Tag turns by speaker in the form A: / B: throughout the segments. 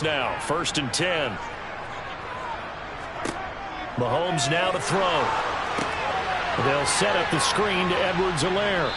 A: this now. 1st and 10. Mahomes now to throw. They'll set up the screen to Edwards-Helaire.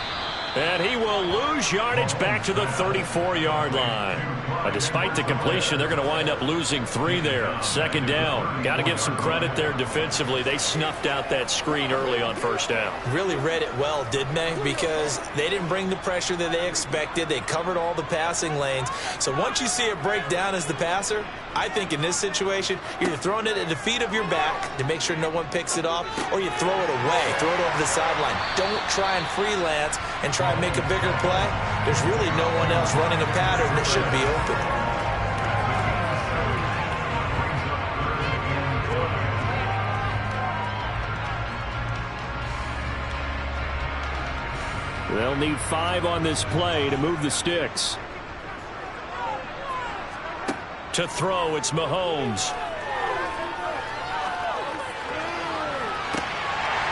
A: And he will lose yardage back to the 34-yard line. Despite the completion, they're going to wind up losing 3 there. 2nd down. Got to give some credit there defensively. They snuffed out that screen early on 1st down.
B: Really read it well, didn't they? Because they didn't bring the pressure that they expected. They covered all the passing lanes. So once you see it break down as the passer, I think in this situation, you're either throwing it at the feet of your back to make sure no one picks it off, or you throw it away, throw it over the sideline. Don't try and freelance and try and make a bigger play. There's really no one else running a pattern that should be open.
A: They'll need 5 on this play to move the sticks. To throw, it's Mahomes.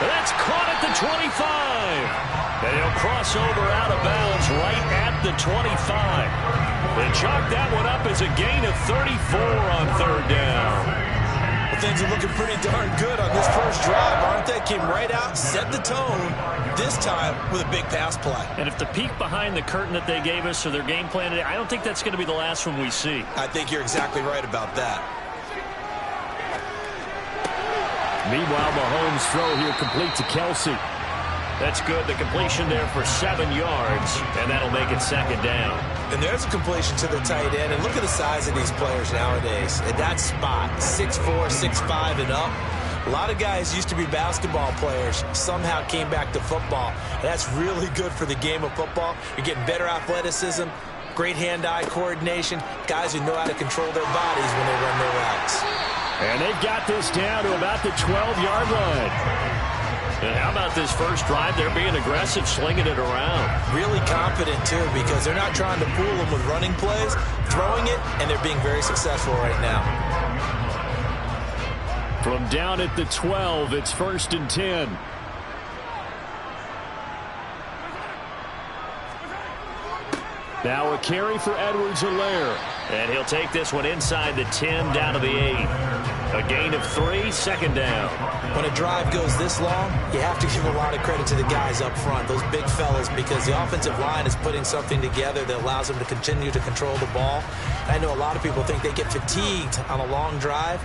A: That's caught at the 25. And he'll cross over out of bounds right at the 25. They chalk that one up as a gain of 34 on 3rd down.
B: Well, things are looking pretty darn good on this first drive, aren't they? Came right out, set the tone, this time with a big pass play.
A: And if the peek behind the curtain that they gave us or their game plan today, I don't think that's going to be the last one we see.
B: I think you're exactly right about that.
A: Meanwhile, Mahomes' throw here complete to Kelsey. That's good. The completion there for 7 yards, and that'll make it 2nd down.
B: And there's a completion to the tight end. And look at the size of these players nowadays. At that spot, 6'4", 6'5", and up. A lot of guys used to be basketball players, somehow came back to football. And that's really good for the game of football. You're getting better athleticism, great hand-eye coordination, guys who know how to control their bodies when they run their routes.
A: And they've got this down to about the 12-yard line. And how about this first drive? They're being aggressive, slinging it around.
B: Really confident, too, because they're not trying to fool them with running plays, throwing it, and they're being very successful right now.
A: From down at the 12, it's 1st and 10. Now a carry for Edwards-Helaire. And he'll take this one inside the 10 down to the 8. A gain of 3, 2nd down.
B: When a drive goes this long, you have to give a lot of credit to the guys up front, those big fellas, because the offensive line is putting something together that allows them to continue to control the ball. I know a lot of people think they get fatigued on a long drive.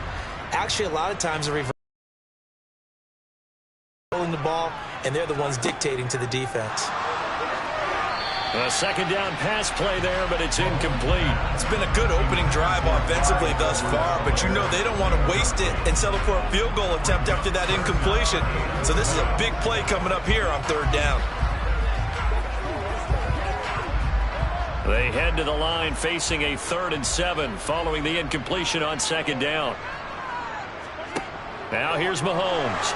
B: Actually, a lot of times they're controlling the ball, and they're the ones dictating to the defense.
A: A 2nd down pass play there, but it's incomplete.
B: It's been a good opening drive offensively thus far, but you know they don't want to waste it and settle for a field goal attempt after that incompletion. So this is a big play coming up here on 3rd down.
A: They head to the line facing a 3rd and 7 following the incompletion on 2nd down. Now here's Mahomes.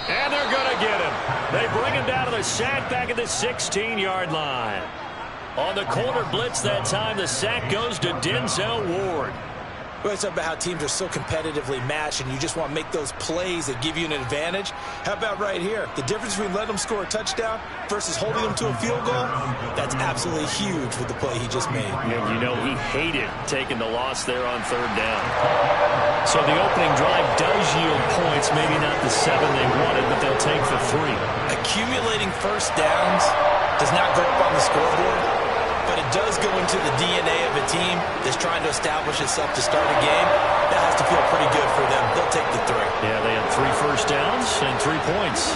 A: And they're going to get him. They bring him down to the sack back at the 16-yard line. On the corner blitz that time, the sack goes to Denzel Ward.
B: We always talk about how teams are so competitively matched, and you just want to make those plays that give you an advantage. How about right here? The difference between letting them score a touchdown versus holding them to a field goal, that's absolutely huge with the play he just made.
A: Yeah, you know, he hated taking the loss there on 3rd down. So the opening drive does yield points, maybe not the 7 they wanted, but they'll take the 3.
B: Accumulating first downs does not go up on the scoreboard, but it does go into the DNA of a team that's trying to establish itself to start a game. That has to feel pretty good for them. They'll take the 3.
A: Yeah, they had 3 first downs and 3 points.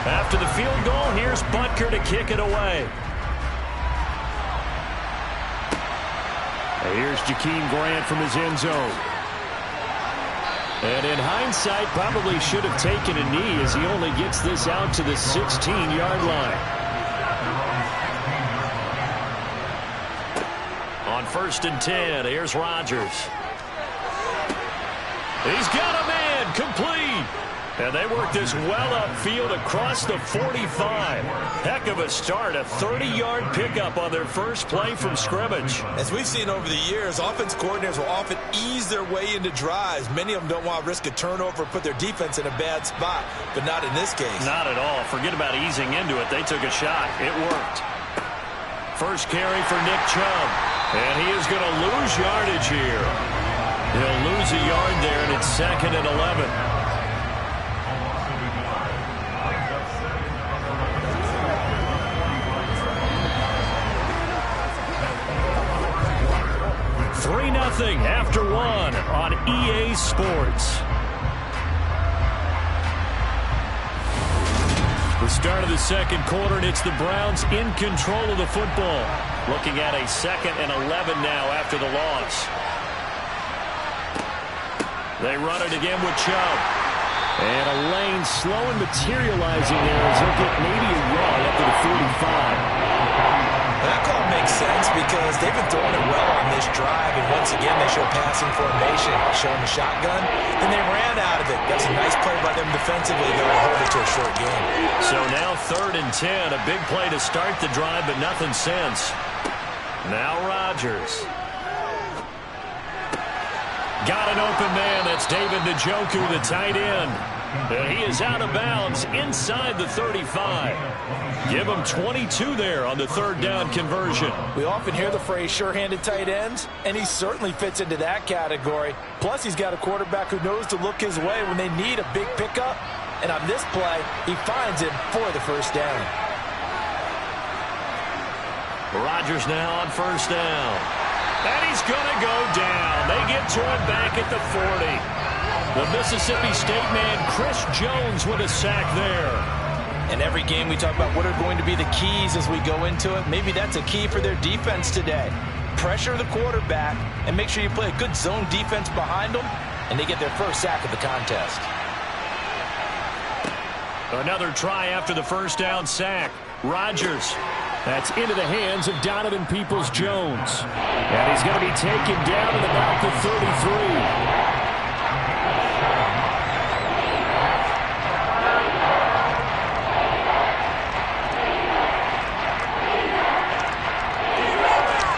A: After the field goal, here's Butker to kick it away. Here's Jakeem Grant from his end zone. And in hindsight, probably should have taken a knee as he only gets this out to the 16-yard line. On 1st and 10, here's Rodgers. He's got a man, complete. And they work this well upfield across the 45. Heck of a start, a 30-yard pickup on their first play from scrimmage.
B: As we've seen over the years, offense coordinators will often ease their way into drives. Many of them don't want to risk a turnover or put their defense in a bad spot, but not in this case.
A: Not at all. Forget about easing into it. They took a shot. It worked. First carry for Nick Chubb. And he is going to lose yardage here. He'll lose a yard there, and it's 2nd and 11. 3-0 after 1 on EA Sports. The start of the second quarter, and it's the Browns in control of the football. Looking at a 2nd and 11 now after the loss. They run it again with Chubb. And a lane slow and materializing there as he'll get maybe a yard up to the 45.
B: That call makes sense because they've been throwing it well on this drive, and once again they show passing formation, showing the shotgun. Then they ran out of it. That's a nice play by them defensively. They're going to hold it to a short game.
A: So now 3rd and 10, a big play to start the drive, but nothing since. Now Rodgers. Got an open man. That's David Njoku, the tight end. And he is out of bounds inside the 35. Give him 22 there on the 3rd down conversion.
B: We often hear the phrase sure-handed tight ends, and he certainly fits into that category. Plus, he's got a quarterback who knows to look his way when they need a big pickup. And on this play, he finds him for the first down.
A: Rodgers now on 1st down. And he's going to go down. They get to him back at the 40. The Mississippi State man, Chris Jones, with a sack there.
B: In every game we talk about what are going to be the keys as we go into it. Maybe that's a key for their defense today. Pressure the quarterback and make sure you play a good zone defense behind them, and they get their first sack of the contest.
A: Another try after the first down sack. Rodgers. That's into the hands of Donovan Peoples-Jones. And he's going to be taken down at about the 33.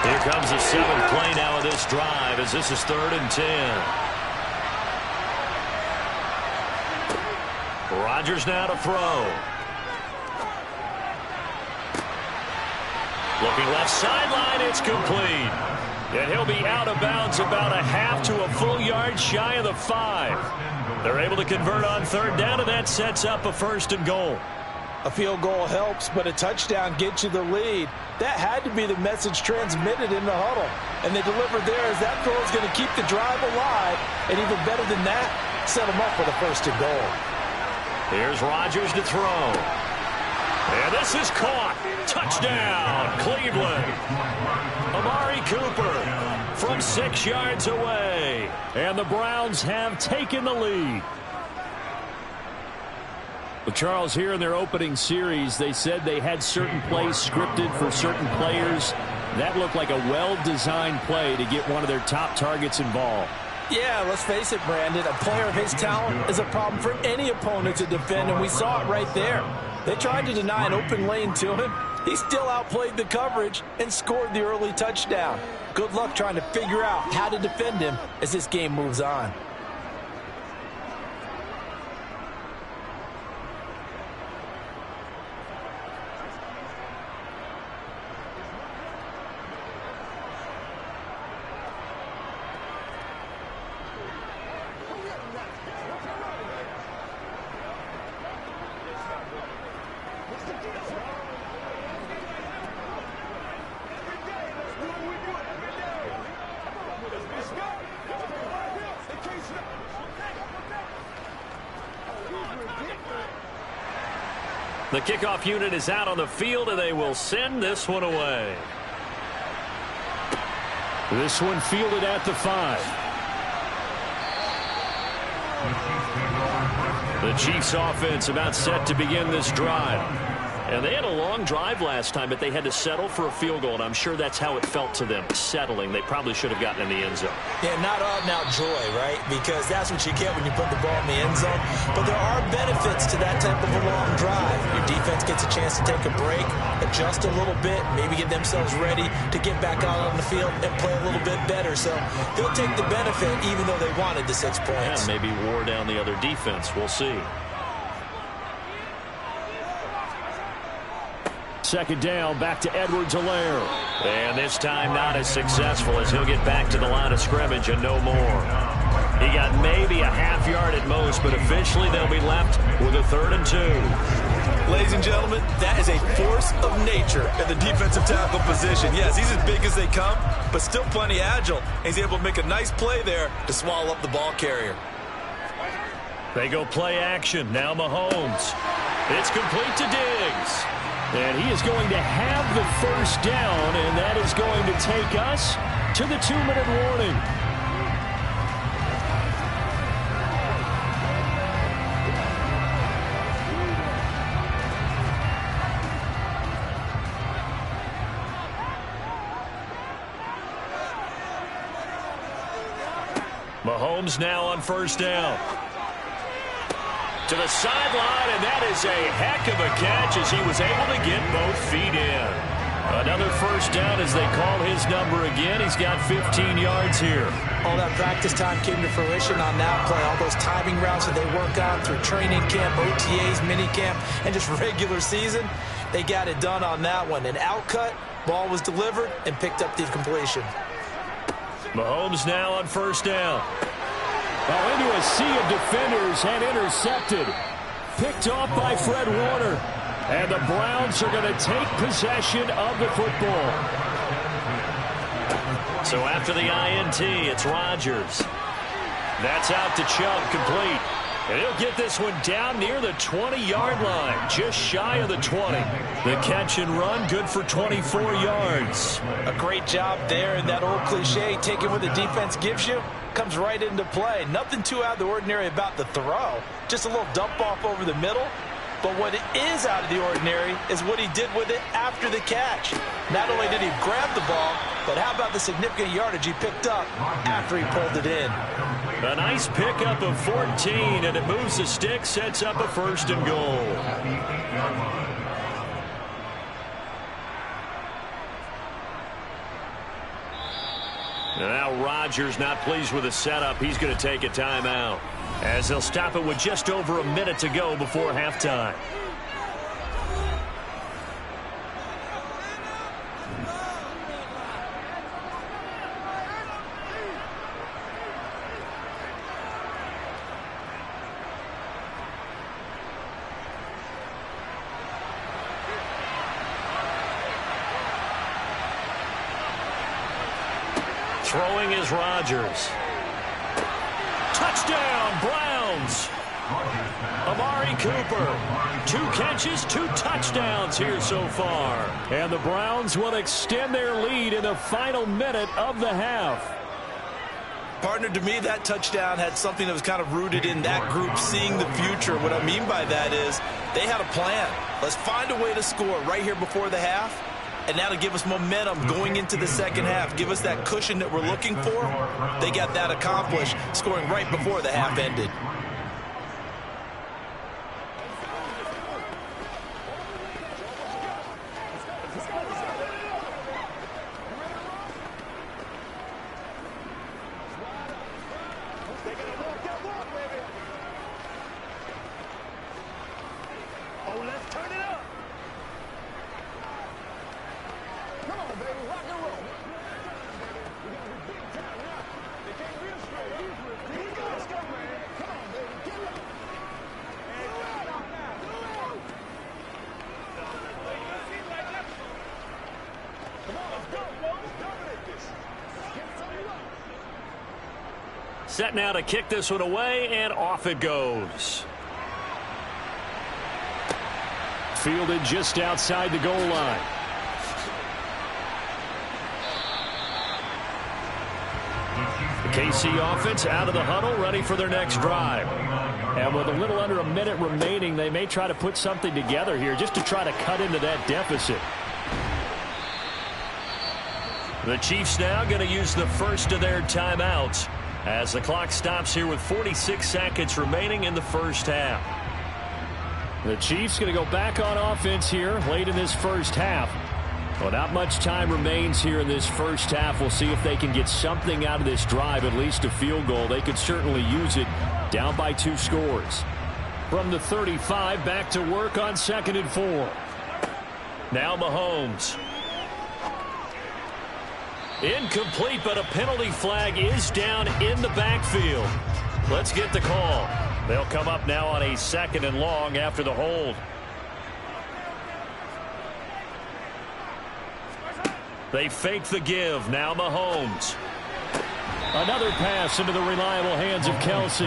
A: Here comes the 7th play now of this drive as this is 3rd and 10. Rodgers now to throw. Looking left sideline, it's complete. And he'll be out of bounds about a half to a full yard shy of the 5. They're able to convert on 3rd down, and that sets up a 1st and goal.
B: A field goal helps, but a touchdown gets you the lead. That had to be the message transmitted in the huddle. And they delivered there as that throw is going to keep the drive alive. And even better than that, set them up for the 1st and goal.
A: Here's Rodgers to throw. And this is caught. Touchdown, Cleveland. Amari Cooper from 6 yards away. And the Browns have taken the lead. Well, Charles, here in their opening series, they said they had certain plays scripted for certain players. That looked like a well-designed play to get one of their top targets involved.
B: Yeah, let's face it, Brandon. A player of his talent is a problem for any opponent to defend, and we saw it right there. They tried to deny an open lane to him. He still outplayed the coverage and scored the early touchdown. Good luck trying to figure out how to defend him as this game moves on.
A: The kickoff unit is out on the field, and they will send this one away. This one fielded at the 5. The Chiefs offense about set to begin this drive. And they had a long drive last time, but they had to settle for a field goal, and I'm sure that's how it felt to them, settling. They probably should have gotten in the end zone.
B: Yeah, not out-and-out joy, right? Because that's what you get when you put the ball in the end zone. But there are benefits to that type of a long drive. Your defense gets a chance to take a break, adjust a little bit, maybe get themselves ready to get back out on the field and play a little bit better. So they'll take the benefit even though they wanted the 6 points.
A: Yeah, maybe wore down the other defense. We'll see. Second down, back to Edwards-Helaire. And this time not as successful as he'll get back to the line of scrimmage and no more. He got maybe a half yard at most, but officially they'll be left with a 3rd and 2.
B: Ladies and gentlemen, that is a force of nature at the defensive tackle position. Yes, he's as big as they come, but still plenty agile. He's able to make a nice play there to swallow up the ball carrier.
A: They go play action. Now Mahomes. It's complete to Diggs. And he is going to have the first down, and that is going to take us to the 2-minute warning. Mahomes now on first down. To the sideline, and that is a heck of a catch as he was able to get both feet in. Another first down as they call his number again. He's got 15 yards here.
B: All that practice time came to fruition on that play. All those timing routes that they work on through training camp, OTAs, minicamp, and just regular season, they got it done on that one. An outcut, ball was delivered, and picked up the completion.
A: Mahomes now on first down. Into a sea of defenders and intercepted. Picked off by Fred Warner. And the Browns are going to take possession of the football. So after the INT, it's Rodgers. That's out to Chubb, complete. And he'll get this one down near the 20-yard line, just shy of the 20. The catch and run, good for 24 yards.
B: A great job there, and that old cliche, taking what the defense gives you, comes right into play. Nothing too out of the ordinary about the throw. Just a little dump off over the middle. But what is out of the ordinary is what he did with it after the catch. Not only did he grab the ball, but how about the significant yardage he picked up after he pulled it in.
A: A nice pickup of 14, and it moves the stick, sets up a 1st and goal. Now Rodgers not pleased with the setup. He's going to take a timeout as they'll stop it with just over a minute to go before halftime. Throwing is Rodgers. Touchdown, Browns. Amari Cooper. 2 catches, 2 touchdowns here so far. And the Browns will extend their lead in the final minute of the half.
B: Partner, to me, that touchdown had something that was kind of rooted in that group seeing the future. What I mean by that is they had a plan. Let's find a way to score right here before the half. And now to give us momentum going into the second half, give us that cushion that we're looking for. They got that accomplished, scoring right before the half ended.
A: Set now to kick this one away, and off it goes. Fielded just outside the goal line. The KC offense out of the huddle, ready for their next drive. And with a little under a minute remaining, they may try to put something together here just to try to cut into that deficit. The Chiefs now going to use the first of their timeouts as the clock stops here with 46 seconds remaining in the first half. The Chiefs going to go back on offense here late in this first half. Well, not much time remains here in this first half. We'll see if they can get something out of this drive, at least a field goal. They could certainly use it down by 2 scores. From the 35, back to work on 2nd and 4. Now Mahomes. Incomplete, but a penalty flag is down in the backfield. Let's get the call. They'll come up now on a 2nd and long after the hold. They fake the give. Now Mahomes. Another pass into the reliable hands of Kelce.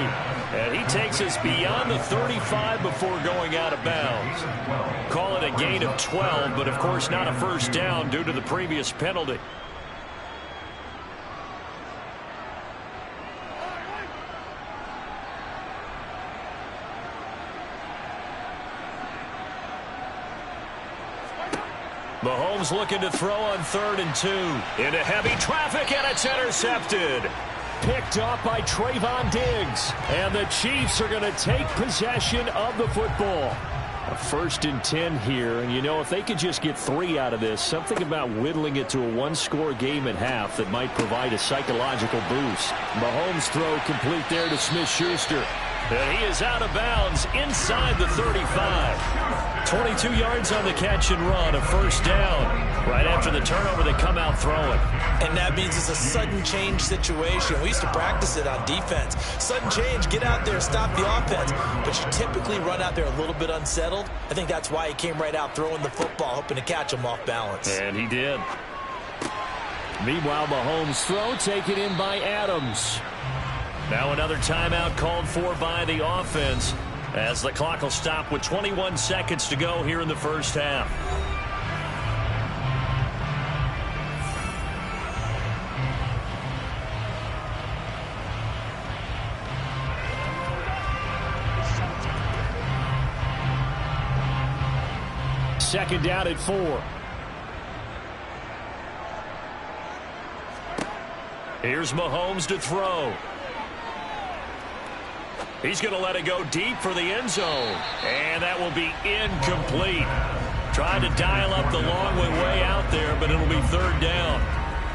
A: And he takes us beyond the 35 before going out of bounds. Call it a gain of 12, but of course not a first down due to the previous penalty. Mahomes looking to throw on 3rd and 2. Into heavy traffic, and it's intercepted. Picked off by Trayvon Diggs. And the Chiefs are going to take possession of the football. A 1st and 10 here. And, you know, if they could just get 3 out of this, something about whittling it to a 1-score game at half that might provide a psychological boost. Mahomes throw complete there to Smith-Schuster. And he is out of bounds inside the 35. 22 yards on the catch and run, a first down. Right after the turnover, they come out throwing.
B: And that means it's a sudden change situation. We used to practice it on defense. Sudden change, get out there, stop the offense. But you typically run out there a little bit unsettled. I think that's why he came right out throwing the football, hoping to catch him off balance.
A: And he did. Meanwhile, Mahomes' throw taken in by Adams. Now another timeout called for by the offense as the clock will stop with 21 seconds to go here in the first half. Second down at 4. Here's Mahomes to throw. He's going to let it go deep for the end zone. And that will be incomplete. Trying to dial up the long way out there, but it'll be 3rd down.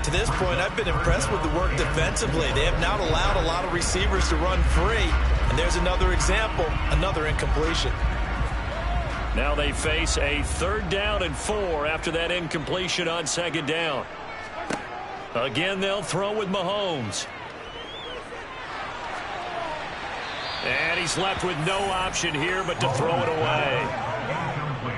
B: To this point, I've been impressed with the work defensively. They have not allowed a lot of receivers to run free. And there's another example, another incompletion.
A: Now they face a 3rd down and 4 after that incompletion on 2nd down. Again, they'll throw with Mahomes. And he's left with no option here but to throw it away.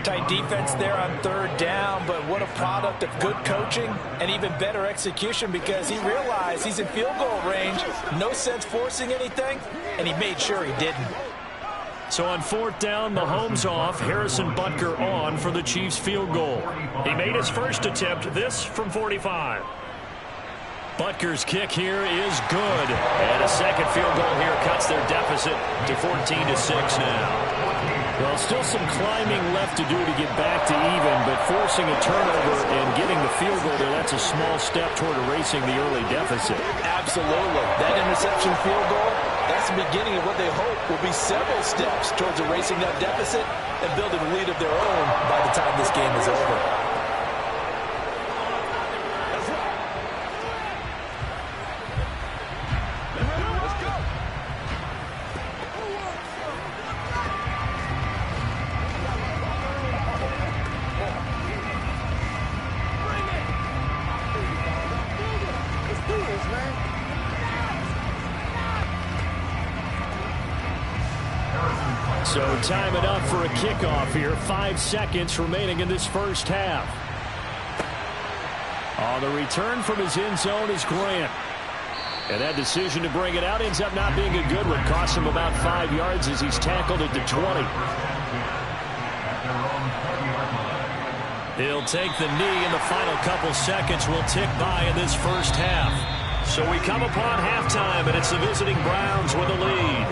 B: Tight defense there on 3rd down, but what a product of good coaching and even better execution because he realized he's in field goal range. No sense forcing anything, and he made sure he didn't.
A: So on 4th down, Mahomes off, Harrison Butker on for the Chiefs field goal. He made his first attempt, this from 45. Butker's kick here is good. And a second field goal here cuts their deficit to 14-6 now. Well, still some climbing left to do to get back to even, but forcing a turnover and getting the field goal there, that's a small step toward erasing the early deficit.
B: Absolutely. That interception field goal, that's the beginning of what they hope will be several steps towards erasing that deficit and building a lead of their own by the time this game is over.
A: So time it up for a kickoff here. 5 seconds remaining in this first half. On the return from his end zone is Grant. And that decision to bring it out ends up not being a good one. Costs him about 5 yards as he's tackled at the 20. He'll take the knee, and the final couple seconds will tick by in this first half. So we come upon halftime, and it's the visiting Browns with a lead.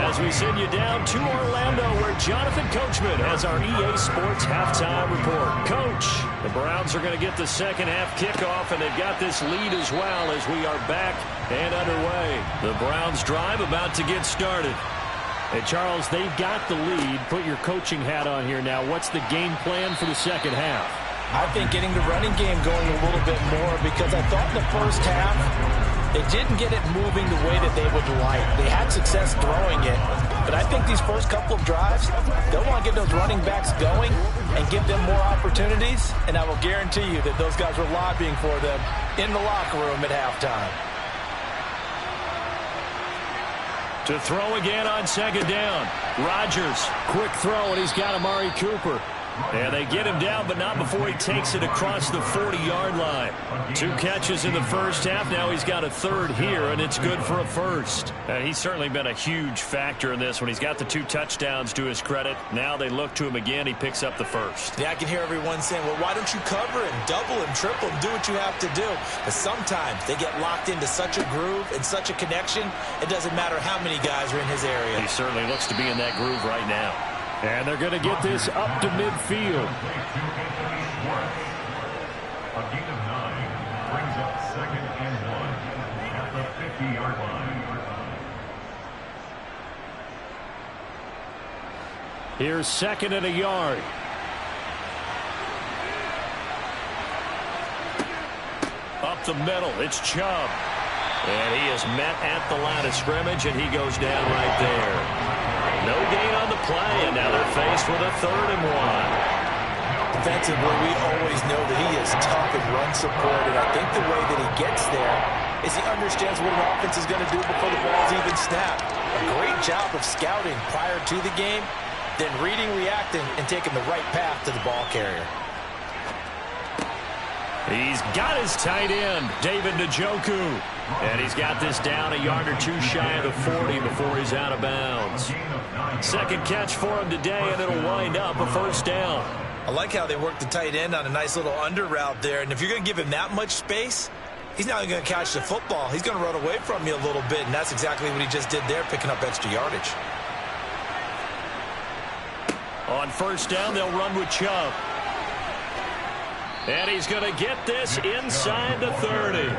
A: As we send you down to Orlando, where Jonathan Coachman has our EA Sports halftime report. Coach, the Browns are going to get the second half kickoff, and they've got this lead as well as we are back and underway. The Browns drive about to get started. Hey, Charles, they've got the lead. Put your coaching hat on here now. What's the game plan for the second half?
B: I think getting the running game going a little bit more, because I thought in the first half they didn't get it moving the way that they would like. They had success throwing it, but I think these first couple of drives, they'll want to get those running backs going and give them more opportunities, and I will guarantee you that those guys were lobbying for them in the locker room at halftime.
A: To throw again on second down. Rodgers, quick throw, and he's got Amari Cooper. And they get him down, but not before he takes it across the 40-yard line. 2 catches in the first half. Now he's got a third here, and it's good for a first. And he's certainly been a huge factor in this when he's got the 2 touchdowns to his credit. Now they look to him again. He picks up the first.
B: Yeah, I can hear everyone saying, well, why don't you cover him, double him, triple him, do what you have to do. But sometimes they get locked into such a groove and such a connection, it doesn't matter how many guys are in his area.
A: He certainly looks to be in that groove right now. And they're going to get this up to midfield.
C: A gain of 9 brings up 2nd and 1 at the 50-yard line.
A: Here's 2nd and a yard. Up the middle, it's Chubb. And he is met at the line of scrimmage, and he goes down right there. No gain on the play, and now they're faced with a 3rd and 1.
B: Defensively, we always know that he is tough and run support, and I think the way that he gets there is he understands what an offense is going to do before the ball's even snapped. A great job of scouting prior to the game, then reading, reacting, and taking the right path to the ball carrier.
A: He's got his tight end, David Njoku. And he's got this down a yard or 2 shy of the 40 before he's out of bounds. Second catch for him today, and it'll wind up a first down.
B: I like how they work the tight end on a nice little under route there. And if you're going to give him that much space, he's not going to catch the football. He's going to run away from you a little bit, and that's exactly what he just did there, picking up extra yardage.
A: On first down, they'll run with Chubb. And he's going to get this inside the 30.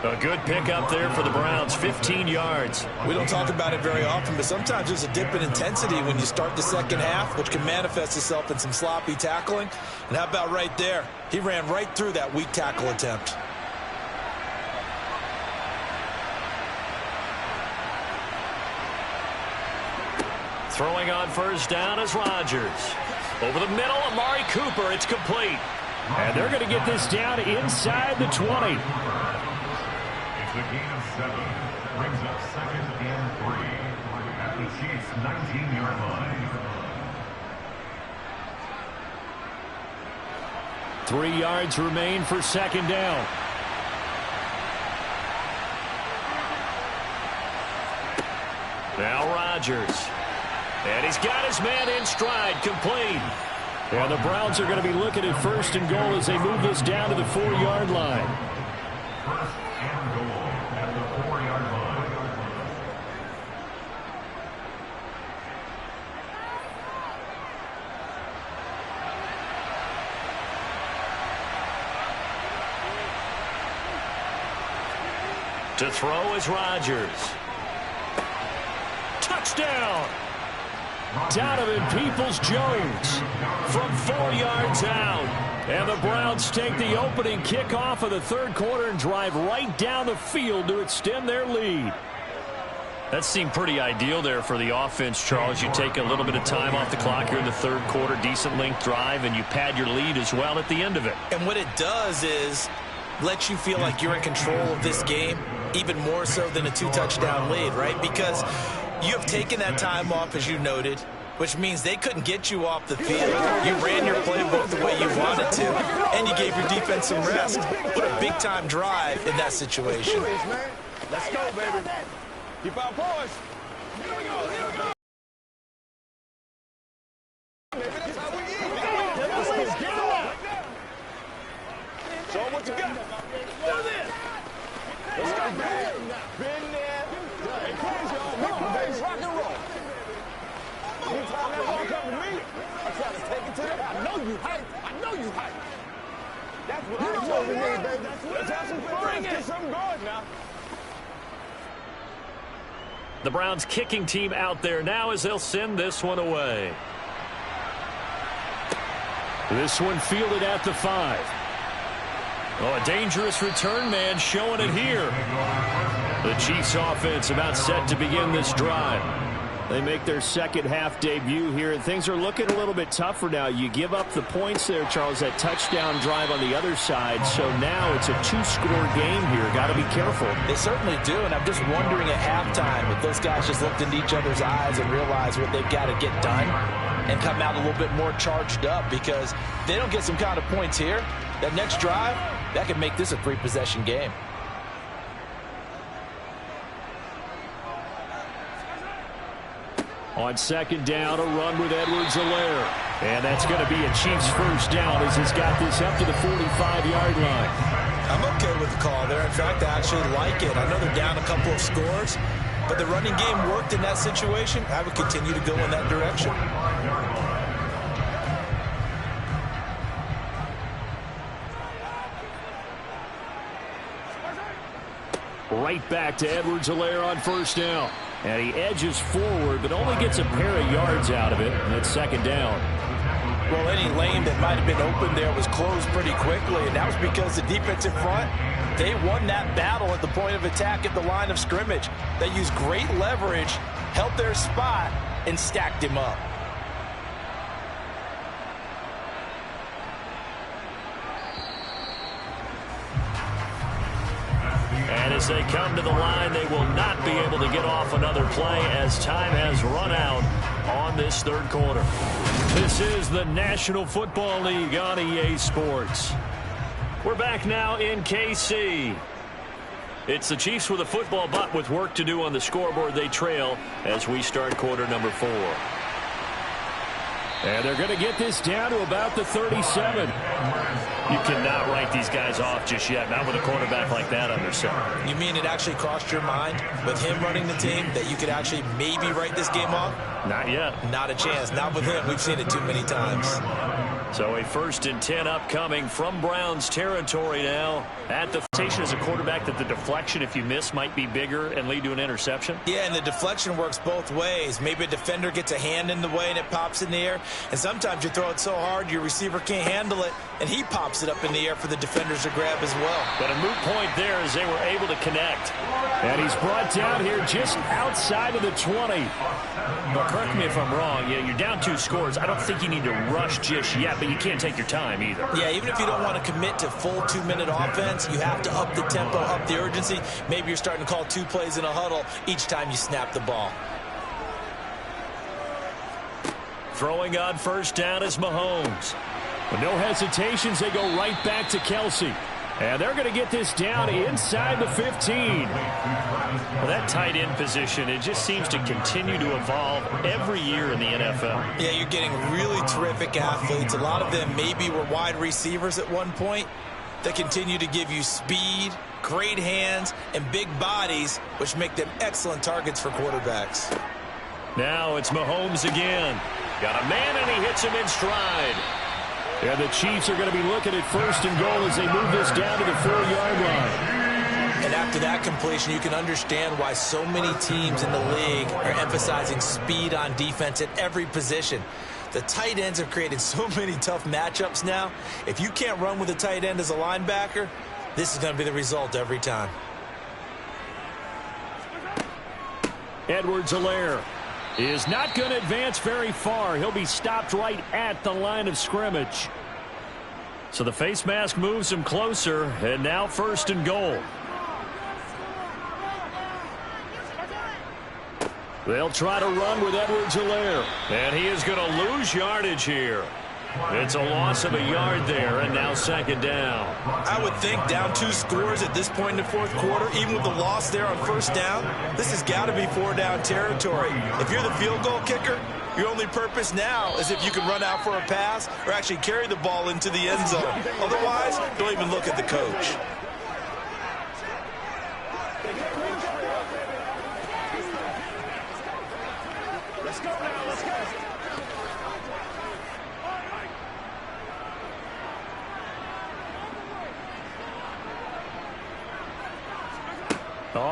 A: A good pickup there for the Browns, 15 yards.
B: We don't talk about it very often, but sometimes there's a dip in intensity when you start the second half, which can manifest itself in some sloppy tackling. And how about right there? He ran right through that weak tackle attempt.
A: Throwing on first down is Rodgers. Over the middle, Amari Cooper. It's complete. And they're going to get this down inside the 20.
C: It's a gain of 7. Brings up 2nd and 3 at the Chiefs' 19-yard line.
A: 3 yards remain for second down. Now Rodgers. And he's got his man in stride, complete. And the Browns are going to be looking at first and goal as they move this down to the 4-yard line.
C: First and goal at the 4-yard line.
A: To throw is Rodgers. Touchdown! Donovan Peoples-Jones from 4 yards out. And the Browns take the opening kickoff of the third quarter and drive right down the field to extend their lead. That seemed pretty ideal there for the offense, Charles. You take a little bit of time off the clock here in the third quarter, decent length drive, and you pad your lead as well at the end of it.
B: And what it does is let you feel like you're in control of this game, even more so than a 2-touchdown lead, right? Because you have taken that time off, as you noted, which means they couldn't get you off the field. You ran your playbook the way you wanted to, and you gave your defense some rest. What a big-time drive in that situation.
D: Let's go, baby. Keep our poise. Here we go. Here we go. Baby, that's how we eat. Let's go. Show them what you got. Do this. Let's go, baby. you hype. I know you hype. That's what I told you, baby. Let's have some fun. Let's get something going now.
A: The Browns kicking team out there now as they'll send this one away. This one fielded at the 5. Oh, a dangerous return man showing it here. The Chiefs offense about set to begin this drive. They make their second half debut here, and things are looking a little bit tougher now. You give up the points there, Charles, that touchdown drive on the other side. So now it's a 2-score game here. Got to be careful.
B: They certainly do, and I'm just wondering at halftime if those guys just looked into each other's eyes and realized what they've got to get done and come out a little bit more charged up, because if they don't get some kind of points here, that next drive, that could make this a 3-possession game.
A: On second down, a run with Edwards-Helaire. And that's going to be a Chiefs first down as he's got this up to the 45-yard line.
B: I'm okay with the call there. In fact, I actually like it. I know they're down a couple of scores, but the running game worked in that situation. I would continue to go in that direction.
A: Right back to Edwards-Helaire on first down. And he edges forward, but only gets a pair of yards out of it, and it's second down.
B: Well, any lane that might have been open there was closed pretty quickly, and that was because the defensive front, they won that battle at the point of attack at the line of scrimmage. They used great leverage, held their spot, and stacked him up.
A: And as they come to the line, they will not be able to get off another play as time has run out on this third quarter. This is the National Football League on EA Sports. We're back now in KC. It's the Chiefs with a football, but with work to do on the scoreboard. They trail as we start quarter number 4. And they're going to get this down to about the 37. You cannot write these guys off just yet, not with a quarterback like that under center.
B: You mean it actually crossed your mind with him running the team that you could actually maybe write this game off?
A: Not yet.
B: Not a chance. Not with him. We've seen it too many times.
A: So a 1st and 10 upcoming from Browns territory now. At the station as a quarterback that the deflection, if you miss, might be bigger and lead to an interception.
B: Yeah, and the deflection works both ways. Maybe a defender gets a hand in the way and it pops in the air. And sometimes you throw it so hard your receiver can't handle it, and he pops it up in the air for the defenders to grab as well.
A: But a moot point there as they were able to connect. And he's brought down here just outside of the 20. But correct me if I'm wrong. Yeah, you're down 2 scores. I don't think you need to rush just yet, but you can't take your time either.
B: Yeah, even if you don't want to commit to full 2-minute offense, you have to up the tempo, up the urgency. Maybe you're starting to call 2 plays in a huddle each time you snap the ball.
A: Throwing on first down is Mahomes. With no hesitations, they go right back to Kelsey. And they're going to get this down inside the 15. Well, that tight end position, it just seems to continue to evolve every year in the NFL.
B: Yeah, you're getting really terrific athletes. A lot of them maybe were wide receivers at one point. They continue to give you speed, great hands, and big bodies, which make them excellent targets for quarterbacks.
A: Now it's Mahomes again. Got a man, and he hits him in stride. And the Chiefs are going to be looking at 1st and goal as they move this down to the 4-yard line.
B: And after that completion, you can understand why so many teams in the league are emphasizing speed on defense at every position. The tight ends have created so many tough matchups now. If you can't run with a tight end as a linebacker, this is going to be the result every time.
A: Edwards-Helaire is not going to advance very far. He'll be stopped right at the line of scrimmage. So the face mask moves him closer, and now 1st and goal. They'll try to run with Edwards-Helaire, and he is going to lose yardage here. It's a loss of a yard there, and now 2nd down.
B: I would think down 2 scores at this point in the 4th quarter, even with the loss there on 1st down, this has got to be 4-down territory. If you're the field goal kicker, your only purpose now is if you can run out for a pass or actually carry the ball into the end zone. Otherwise, don't even look at the coach.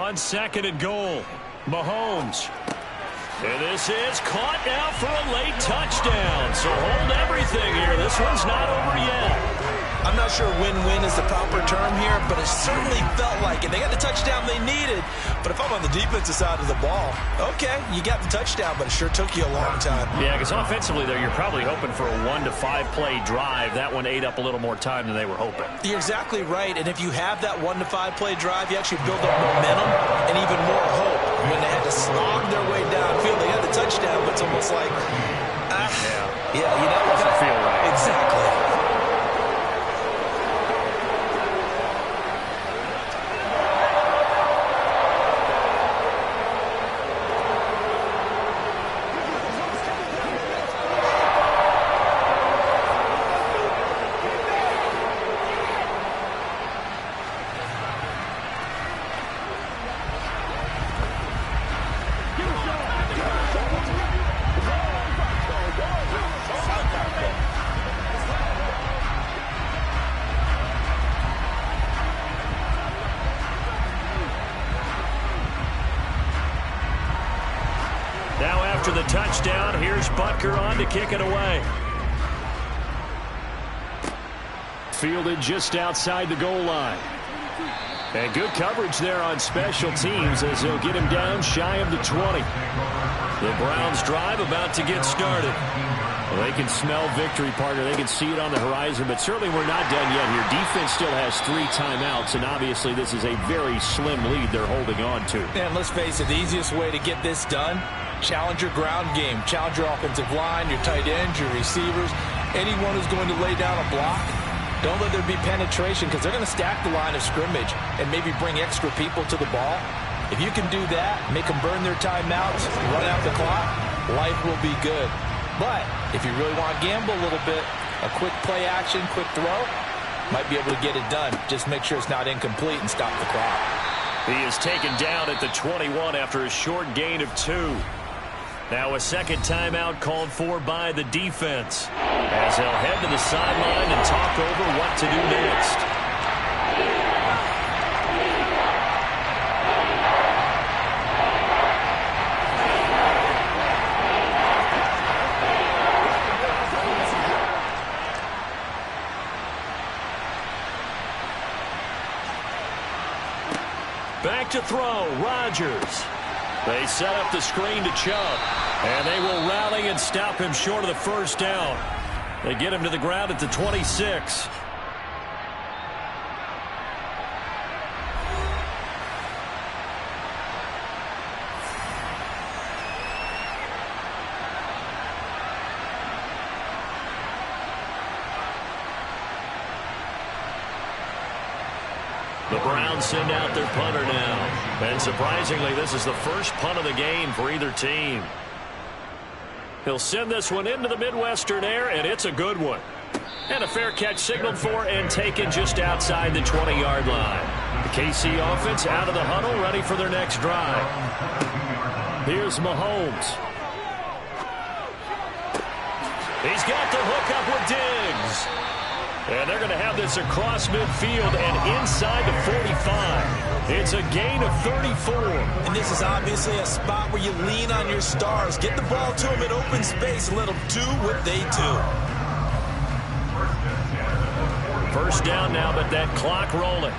A: On 2nd and goal, Mahomes. And this is caught now for a late touchdown. So hold everything here. This one's not over yet.
B: I'm not sure win-win is the proper term here, but it certainly felt like it. They got the touchdown they needed, but if I'm on the defensive side of the ball, okay, you got the touchdown, but it sure took you a long time.
A: Yeah, because offensively there, you're probably hoping for a 1 to 5 play drive. That one ate up a little more time than they were hoping.
B: You're exactly right, and if you have that 1 to 5 play drive, you actually build up momentum and even more hope. When they had to slog their way downfield, they had the touchdown, but it's almost like, you know,
A: doesn't feel right.
B: Exactly.
A: Now after the touchdown, here's Butker on to kick it away. Fielded just outside the goal line. And good coverage there on special teams as they'll get him down shy of the 20. The Browns drive about to get started. Well, they can smell victory, partner. They can see it on the horizon, but certainly we're not done yet here. Defense still has 3 timeouts, and obviously this is a very slim lead they're holding on to.
B: And let's face it, the easiest way to get this done, challenge your ground game. Challenge your offensive line, your tight ends, your receivers, anyone who's going to lay down a block. Don't let there be penetration because they're going to stack the line of scrimmage and maybe bring extra people to the ball. If you can do that, make them burn their timeouts, run out the clock, life will be good. But if you really want to gamble a little bit, a quick play action, quick throw, might be able to get it done. Just make sure it's not incomplete and stop the clock.
A: He is taken down at the 21 after a short gain of 2. Now a second timeout called for by the defense as they'll head to the sideline and talk over what to do next. Back to throw, Rodgers. They set up the screen to Chubb, and they will rally and stop him short of the first down. They get him to the ground at the 26. The Browns send out their punter now. And surprisingly, this is the first punt of the game for either team. He'll send this one into the Midwestern air, and it's a good one. And a fair catch signaled for and taken just outside the 20-yard line. The KC offense out of the huddle, ready for their next drive. Here's Mahomes. He's got the hook up with Diggs. And they're going to have this across midfield and inside the 45. It's a gain of 34.
B: And this is obviously a spot where you lean on your stars. Get the ball to them in open space and let them do what they do.
A: First down now, but that clock rolling.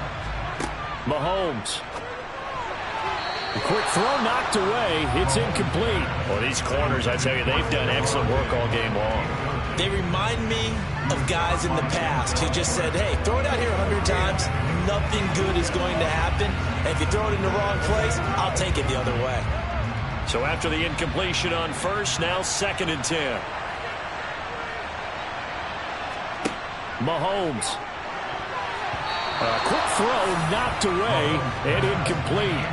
A: Mahomes. The quick throw knocked away. It's incomplete. Well, these corners, I tell you, they've done excellent work all game long.
B: They remind me of guys in the past who just said, hey, throw it out here 100 times. Nothing good is going to happen. And if you throw it in the wrong place, I'll take it the other way.
A: So after the incompletion on first, now 2nd and 10. Mahomes. A quick throw knocked away and incomplete.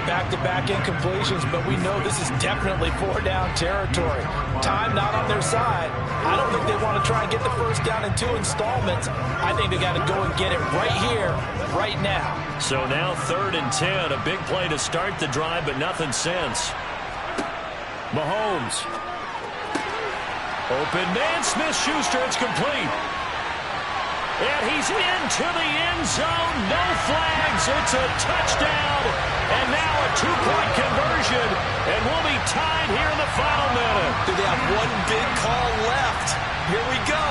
B: Back-to-back incompletions, but we know this is definitely 4-down territory. Time not on their side. I don't think they want to try and get the first down in 2 installments. I think they got to go and get it right here, right now.
A: So now 3rd and 10, a big play to start the drive, but nothing since. Mahomes. Open man, Smith-Schuster, it's complete. And he's into the end zone. No flags. It's a touchdown. And now a two-point conversion. And we'll be tied here in the final minute.
B: Do they have one big call left? Here we go.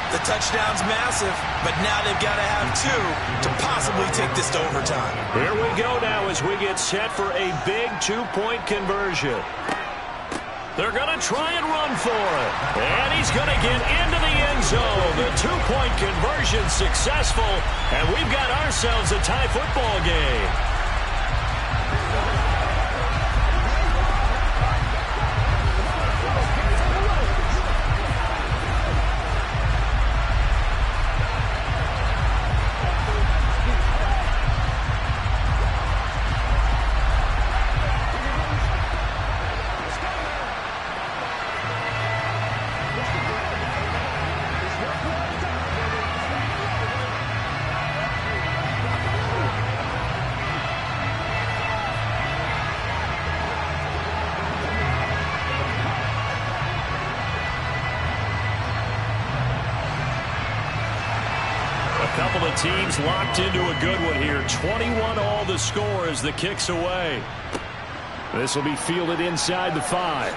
B: The touchdown's massive, but now they've got to have two to possibly take this to overtime.
A: Here we go now as we get set for a big two-point conversion. They're going to try and run for it. And he's going to get into the end zone. The two-point conversion successful, and we've got ourselves a tie football game. Couple of teams locked into a good one here. 21-all the score as the kick's away. This will be fielded inside the 5.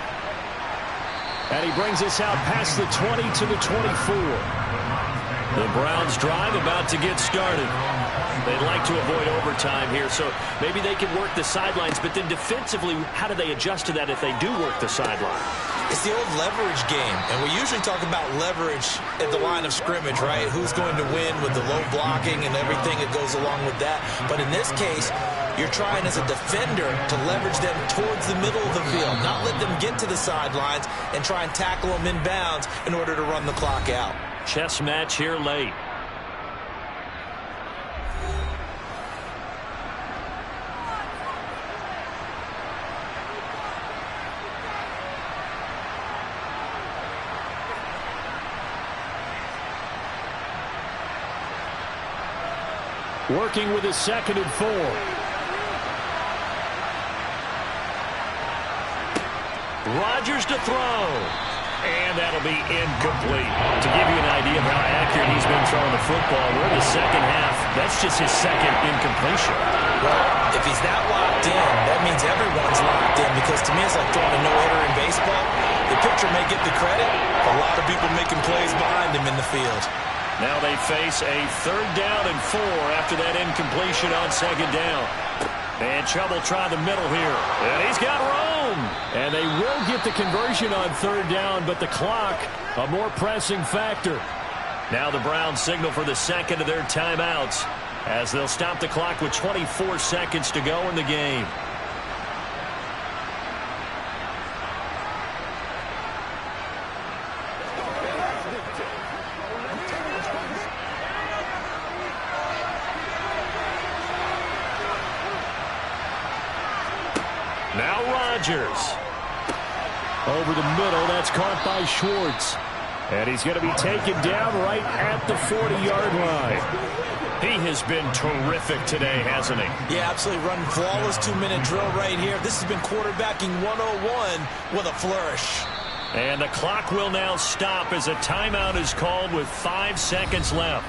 A: And he brings us out past the 20 to the 24. The Browns drive about to get started. They'd like to avoid overtime here, so maybe they can work the sidelines, but then defensively, how do they adjust to that if they do work the sideline?
B: It's the old leverage game, and we usually talk about leverage at the line of scrimmage, right? Who's going to win with the low blocking and everything that goes along with that. But in this case, you're trying as a defender to leverage them towards the middle of the field, not let them get to the sidelines and try and tackle them inbounds in order to run the clock out.
A: Chess match here late. Working with his 2nd and 4. Rodgers to throw. And that'll be incomplete. To give you an idea of how accurate he's been throwing the football, we're in the second half. That's just his 2nd incompletion.
B: Well, if he's that locked in, that means everyone's locked in, because to me it's like throwing a no-hitter in baseball. The pitcher may get the credit, a lot of people making plays behind him in the field.
A: Now they face a 3rd down and 4 after that incompletion on 2nd down. And Chubb will try the middle here. And he's got room. And they will get the conversion on 3rd down, but the clock, a more pressing factor. Now the Browns signal for the 2nd of their timeouts as they'll stop the clock with 24 seconds to go in the game. Now Rodgers. Over the middle, that's caught by Schwartz. And he's going to be taken down right at the 40-yard line. He has been terrific today, hasn't he?
B: Yeah, absolutely. Running flawless 2-minute drill right here. This has been quarterbacking 101 with a flourish.
A: And the clock will now stop as a timeout is called with 5 seconds left.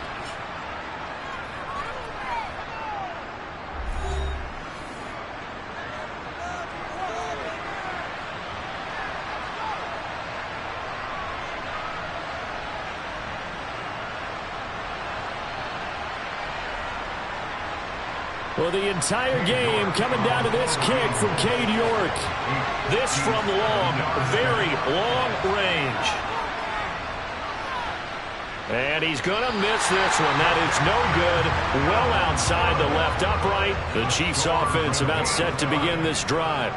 A: Well, the entire game coming down to this kick from Cade York. This from long, very long range. And he's going to miss this one. That is no good. Well outside the left upright. The Chiefs offense about set to begin this drive.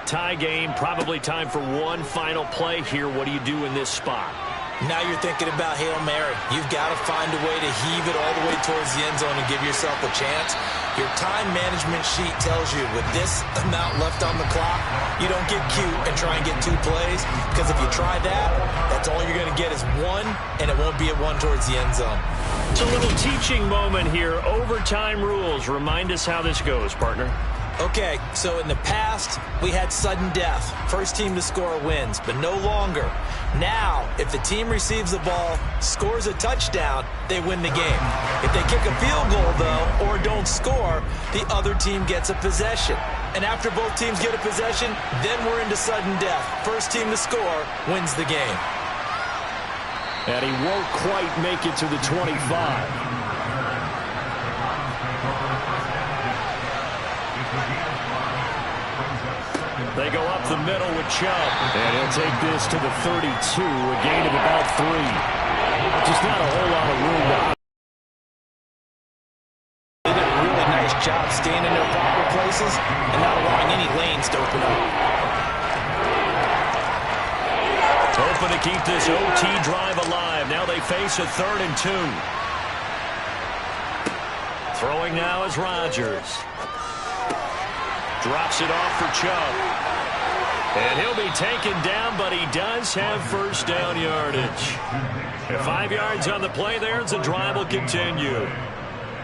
A: Tie game, probably time for one final play here. What do you do in this spot?
B: Now you're thinking about Hail Mary. You've got to find a way to heave it all the way towards the end zone and give yourself a chance. Your time management sheet tells you with this amount left on the clock, you don't get cute and try and get 2 plays, because if you try that, that's all you're going to get is 1, and it won't be a 1 towards the end zone.
A: It's a little teaching moment here. Overtime rules. Remind us how this goes, partner.
B: Okay, so in the past, we had sudden death. First team to score wins, but no longer. Now, if the team receives the ball, scores a touchdown, they win the game. If they kick a field goal, though, or don't score, the other team gets a possession. And after both teams get a possession, then we're into sudden death. First team to score wins the game.
A: And he won't quite make it to the 25. They go up the middle with Chubb. And he'll take this to the 32, a gain of about 3. Just not a whole lot of room.
B: They did a really nice job staying in their proper places and not allowing any lanes to open up.
A: Hoping to keep this OT drive alive. Now they face a 3rd and 2. Throwing now is Rodgers. Drops it off for Chubb. And he'll be taken down, but he does have first down yardage. And 5 yards on the play there as the drive will continue.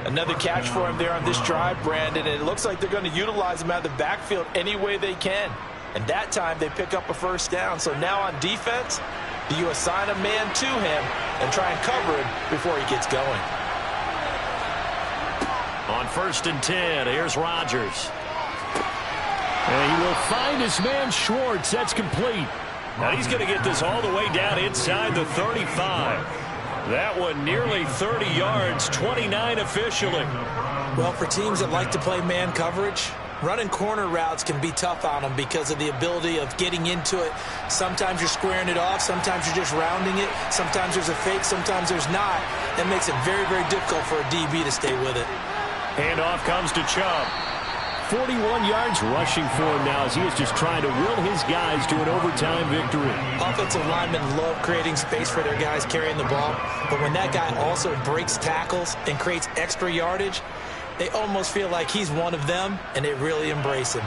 B: Another catch for him there on this drive, Brandon. And it looks like they're going to utilize him out of the backfield any way they can. And that time they pick up a first down. So now on defense, you assign a man to him and try and cover him before he gets going.
A: On 1st and 10, here's Rodgers. And he will find his man Schwartz. That's complete. Now he's going to get this all the way down inside the 35. That one nearly 30 yards, 29 officially.
B: Well, for teams that like to play man coverage, running corner routes can be tough on them because of the ability of getting into it. Sometimes you're squaring it off. Sometimes you're just rounding it. Sometimes there's a fake. Sometimes there's not. That makes it very, very difficult for a DB to stay with it.
A: Handoff comes to Chubb. 41 yards rushing for him now as he is just trying to will his guys to an overtime victory.
B: Offensive linemen love creating space for their guys carrying the ball, but when that guy also breaks tackles and creates extra yardage, they almost feel like he's one of them, and they really embrace him.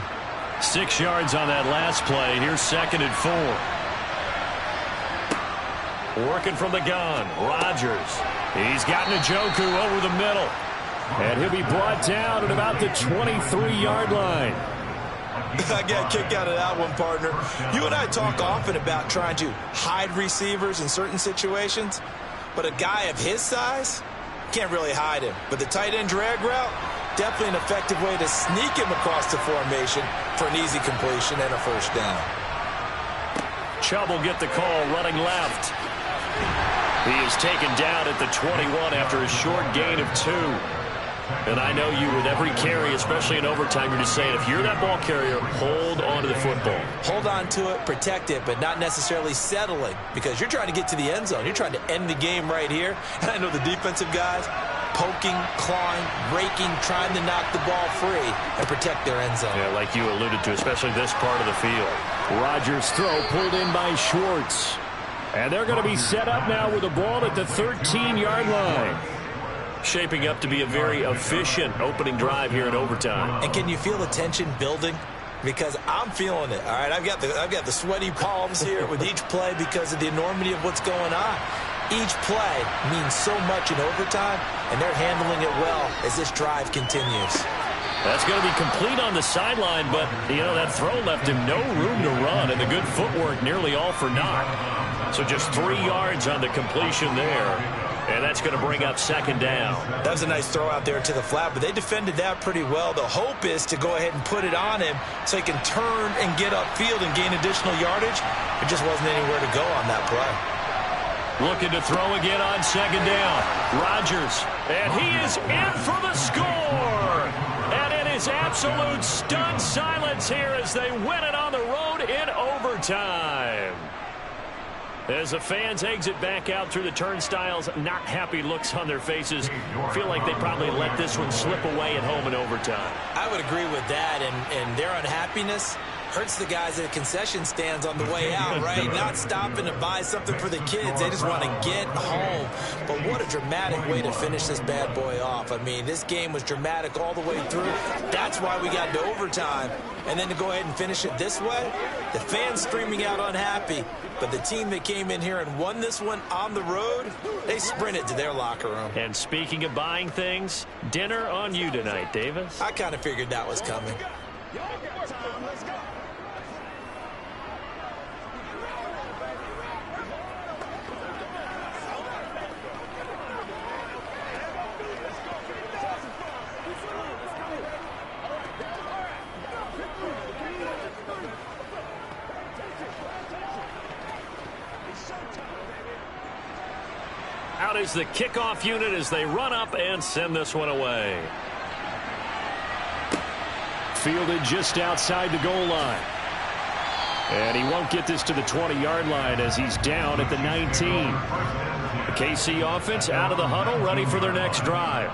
A: 6 yards on that last play. Here's 2nd and 4. Working from the gun, Rodgers. He's got Njoku over the middle. And he'll be brought down at about the 23-yard line.
B: I got a kick out of that one, partner. You and I talk often about trying to hide receivers in certain situations, but a guy of his size can't really hide him. But the tight end drag route, definitely an effective way to sneak him across the formation for an easy completion and a first down.
A: Chubb will get the call running left. He is taken down at the 21 after a short gain of 2. And I know you, with every carry, especially in overtime, you're just saying, if you're that ball carrier, hold on to the football.
B: Hold on to it, protect it, but not necessarily settling, because you're trying to get to the end zone. You're trying to end the game right here. And I know the defensive guys poking, clawing, raking, trying to knock the ball free and protect their end zone.
A: Yeah, like you alluded to, especially this part of the field. Rodgers' throw pulled in by Schwartz. And they're going to be set up now with the ball at the 13-yard line. Shaping up to be a very efficient opening drive here in overtime.
B: And can you feel the tension building? Because I'm feeling it. All right, I've got the sweaty palms here with each play because of the enormity of what's going on. Each play means so much in overtime, and they're handling it well as this drive continues.
A: That's going to be complete on the sideline, but, you know, that throw left him no room to run, and the good footwork nearly all for naught. So just 3 yards on the completion there. And that's going to bring up 2nd down.
B: That was a nice throw out there to the flat, but they defended that pretty well. The hope is to go ahead and put it on him so he can turn and get upfield and gain additional yardage. There just wasn't anywhere to go on that play.
A: Looking to throw again on 2nd down. Rodgers, and he is in for the score. And it is absolute stunned silence here as they win it on the road in overtime. As the fans exit back out through the turnstiles, not happy looks on their faces. Feel like they probably let this one slip away at home in overtime.
B: I would agree with that, and their unhappiness hurts the guys at the concession stands on the way out, right? Not stopping to buy something for the kids. They just want to get home. But what a dramatic way to finish this bad boy off. I mean, this game was dramatic all the way through. That's why we got to overtime. And then to go ahead and finish it this way, the fans streaming out unhappy. But the team that came in here and won this one on the road, they sprinted to their locker room.
A: And speaking of buying things, dinner on you tonight, Davis.
B: I kind of figured that was coming.
A: out is the kickoff unit as they run up and send this one away. Fielded just outside the goal line. And he won't get this to the 20-yard line as he's down at the 19. The KC offense out of the huddle, ready for their next drive.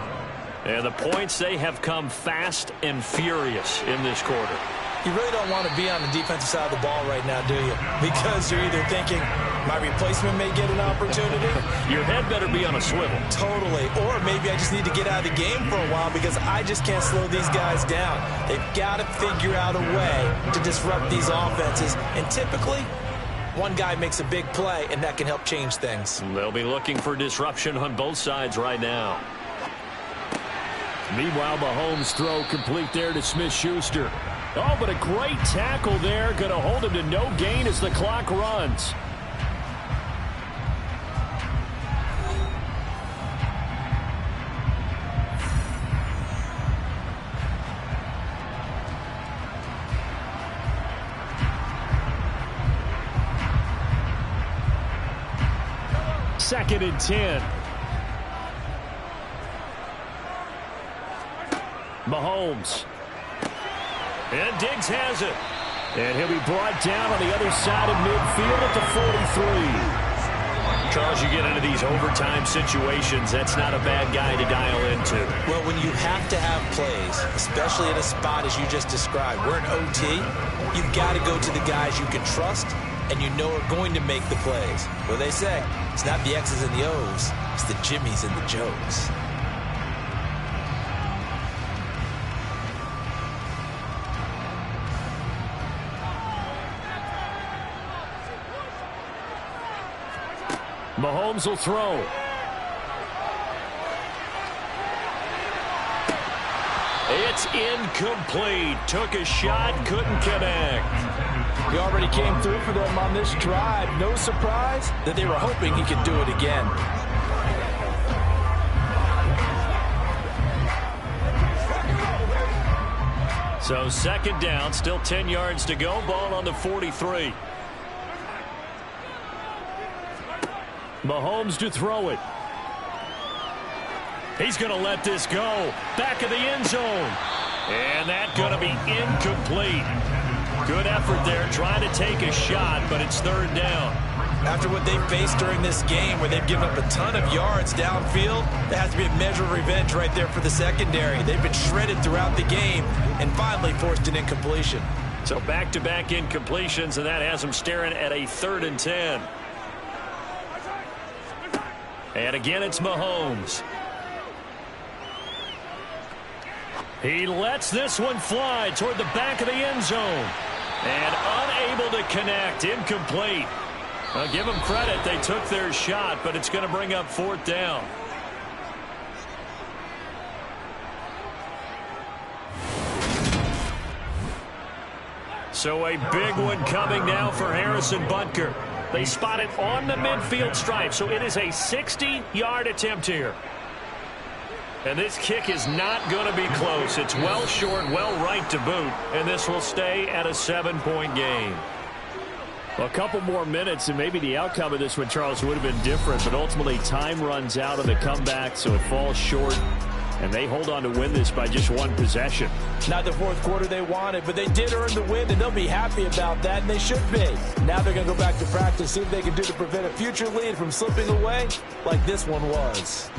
A: And the points, they have come fast and furious in this quarter.
B: You really don't want to be on the defensive side of the ball right now, do you? Because you're either thinking, my replacement may get an opportunity.
A: Your head better be on a swivel.
B: Totally. Or maybe I just need to get out of the game for a while because I just can't slow these guys down. They've got to figure out a way to disrupt these offenses. And typically, one guy makes a big play, and that can help change things.
A: They'll be looking for disruption on both sides right now. Meanwhile, Mahomes' throw complete there to Smith-Schuster. Oh, but a great tackle there. Going to hold him to no gain as the clock runs. Second and 10. Mahomes. And Diggs has it. And he'll be brought down on the other side of midfield at the 43. Charles, you get into these overtime situations, that's not a bad guy to dial into.
B: Well, when you have to have plays, especially in a spot as you just described, we're in OT, you've got to go to the guys you can trust and you know are going to make the plays. What they say, it's not the X's and the O's, it's the Jimmies and the Joes.
A: Mahomes will throw. It's incomplete. Took a shot, couldn't connect.
B: He already came through for them on this drive. No surprise that they were hoping he could do it again.
A: So second down, still 10 yards to go. Ball on the 43. Mahomes to throw it. He's going to let this go. Back of the end zone. And that's going to be incomplete. Good effort there trying to take a shot, but it's third down.
B: After what they've faced during this game where they've given up a ton of yards downfield, there has to be a measure of revenge right there for the secondary. They've been shredded throughout the game and finally forced an incompletion.
A: So back-to-back incompletions, and that has them staring at a 3rd and 10. And again, it's Mahomes. He lets this one fly toward the back of the end zone. And unable to connect. Incomplete. I'll give them credit. They took their shot, but it's going to bring up 4th down. So a big one coming now for Harrison Butker. They spot it on the midfield stripe, so it is a 60-yard attempt here. And this kick is not going to be close. It's well short, well right to boot, and this will stay at a 7-point game. Well, a couple more minutes, and maybe the outcome of this one, Charles, would have been different, but ultimately time runs out on the comeback, so it falls short, and they hold on to win this by just 1 possession.
B: Not the 4th quarter they wanted, but they did earn the win, and they'll be happy about that, and they should be. Now they're going to go back to practice, see what they can do to prevent a future lead from slipping away like this one was.